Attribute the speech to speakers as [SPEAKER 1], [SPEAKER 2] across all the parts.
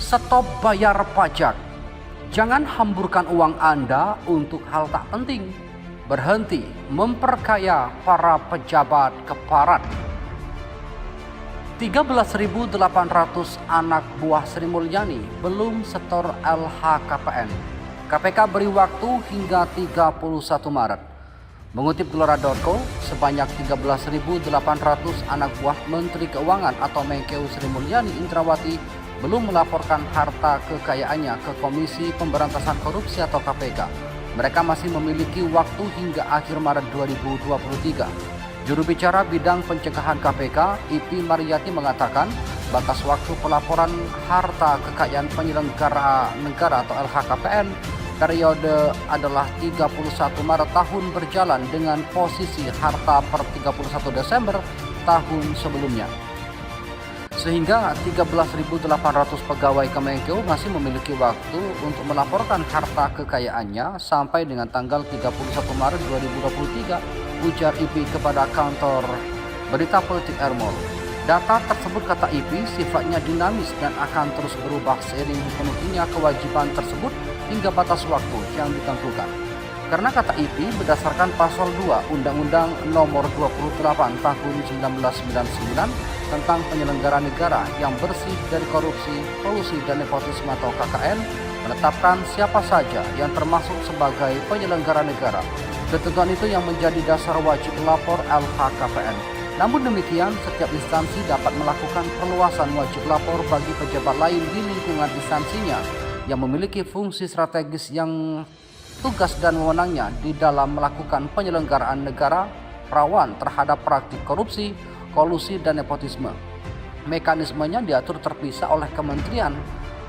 [SPEAKER 1] Stop bayar pajak. Jangan hamburkan uang Anda untuk hal tak penting. Berhenti memperkaya para pejabat keparat. 13.800 anak buah Sri Mulyani belum setor LHKPN. KPK beri waktu hingga 31 Maret. Mengutip Gelora.co, sebanyak 13.800 anak buah Menteri Keuangan atau Menkeu Sri Mulyani Indrawati belum melaporkan harta kekayaannya ke Komisi Pemberantasan Korupsi atau KPK. Mereka masih memiliki waktu hingga akhir Maret 2023. Juru bicara bidang pencegahan KPK, Ipi Mariyati mengatakan batas waktu pelaporan harta kekayaan penyelenggara negara atau LHKPN periode adalah 31 Maret tahun berjalan dengan posisi harta per 31 Desember tahun sebelumnya. Sehingga 13.800 pegawai Kemenkeu masih memiliki waktu untuk melaporkan harta kekayaannya sampai dengan tanggal 31 Maret 2023, ujar Ipi kepada kantor berita politik Ermol. Data tersebut, kata Ipi, sifatnya dinamis dan akan terus berubah seiring dipenuhinya kewajiban tersebut hingga batas waktu yang ditentukan. Karena, kata Ipi, berdasarkan pasal 2 Undang-Undang Nomor 28 Tahun 1999 tentang penyelenggaraan negara yang bersih dari korupsi, kolusi, dan nepotisme atau KKN, menetapkan siapa saja yang termasuk sebagai penyelenggara negara. Ketentuan itu yang menjadi dasar wajib lapor LHKPN. Namun demikian, setiap instansi dapat melakukan perluasan wajib lapor bagi pejabat lain di lingkungan instansinya yang memiliki fungsi strategis yang tugas dan wewenangnya di dalam melakukan penyelenggaraan negara rawan terhadap praktik korupsi, kolusi, dan nepotisme. Mekanismenya diatur terpisah oleh kementerian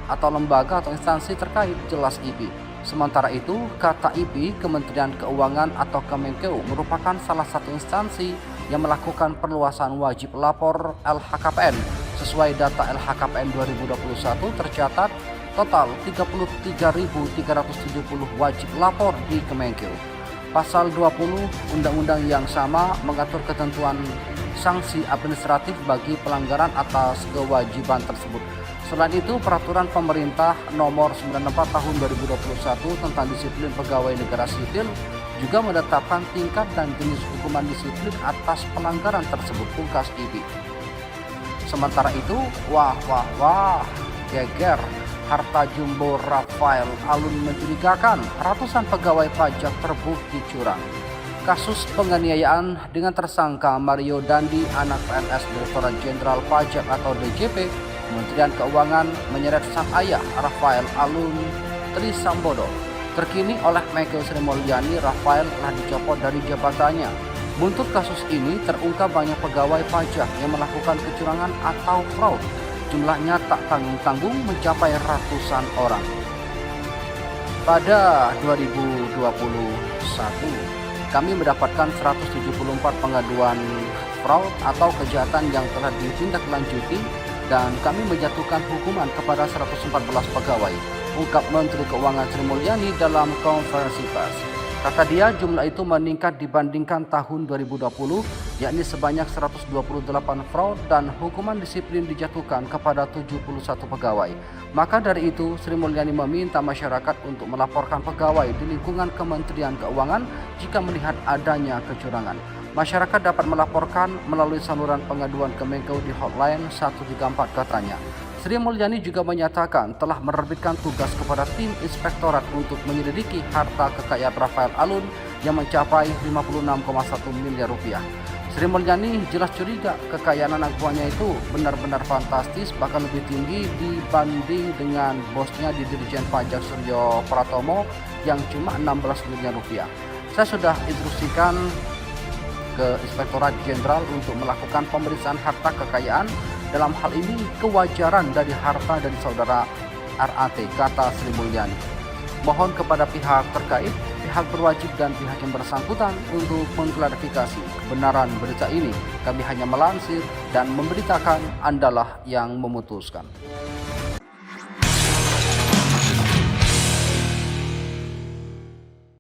[SPEAKER 1] atau lembaga atau instansi terkait, jelas Ipi. Sementara itu, kata Ipi, Kementerian Keuangan atau Kemenkeu merupakan salah satu instansi yang melakukan perluasan wajib lapor LHKPN. Sesuai data LHKPN 2021 tercatat total 33.370 wajib lapor di Kemenkeu. Pasal 20 Undang-Undang yang sama mengatur ketentuan sanksi administratif bagi pelanggaran atas kewajiban tersebut. Selain itu, Peraturan Pemerintah Nomor 94 Tahun 2021 tentang disiplin pegawai negara sipil juga menetapkan tingkat dan jenis hukuman disiplin atas pelanggaran tersebut, pungkas Ipi. Sementara itu, geger. Harta jumbo Rafael Alun mencurigakan, ratusan pegawai pajak terbukti curang. Kasus penganiayaan dengan tersangka Mario Dandi, anak PNS Direktorat Jenderal Pajak atau DJP, Kementerian Keuangan menyeret sang ayah Rafael Alun Trisambodo. Terkini oleh Menkeu Sri Mulyani, Rafael telah dicopot dari jabatannya. Buntut kasus ini terungkap banyak pegawai pajak yang melakukan kecurangan atau fraud. Jumlahnya tak tanggung-tanggung mencapai ratusan orang. Pada 2021, kami mendapatkan 174 pengaduan fraud atau kejahatan yang telah ditindaklanjuti dan kami menjatuhkan hukuman kepada 114 pegawai, ungkap Menteri Keuangan Sri Mulyani dalam konferensi pers. Kata dia, jumlah itu meningkat dibandingkan tahun 2020, yakni sebanyak 128 fraud dan hukuman disiplin dijatuhkan kepada 71 pegawai. Maka dari itu, Sri Mulyani meminta masyarakat untuk melaporkan pegawai di lingkungan Kementerian Keuangan jika melihat adanya kecurangan. Masyarakat dapat melaporkan melalui saluran pengaduan Kemenkeu di hotline 134, katanya. Sri Mulyani juga menyatakan telah menerbitkan tugas kepada tim inspektorat untuk menyelidiki harta kekayaan Rafael Alun yang mencapai 56,1 miliar rupiah. Sri Mulyani jelas curiga kekayaan anak buahnya itu benar-benar fantastis, bahkan lebih tinggi dibanding dengan bosnya di Dirjen Pajak Suryo Pratomo yang cuma 16 miliar rupiah. Saya sudah instruksikan ke Inspektorat Jenderal untuk melakukan pemeriksaan harta kekayaan. Dalam hal ini kewajaran dari harta dari saudara RAT, kata Sri Mulyani. Mohon kepada pihak terkait, pihak berwajib dan pihak yang bersangkutan untuk mengklarifikasi kebenaran berita ini. Kami hanya melansir dan memberitakan, Andalah yang memutuskan.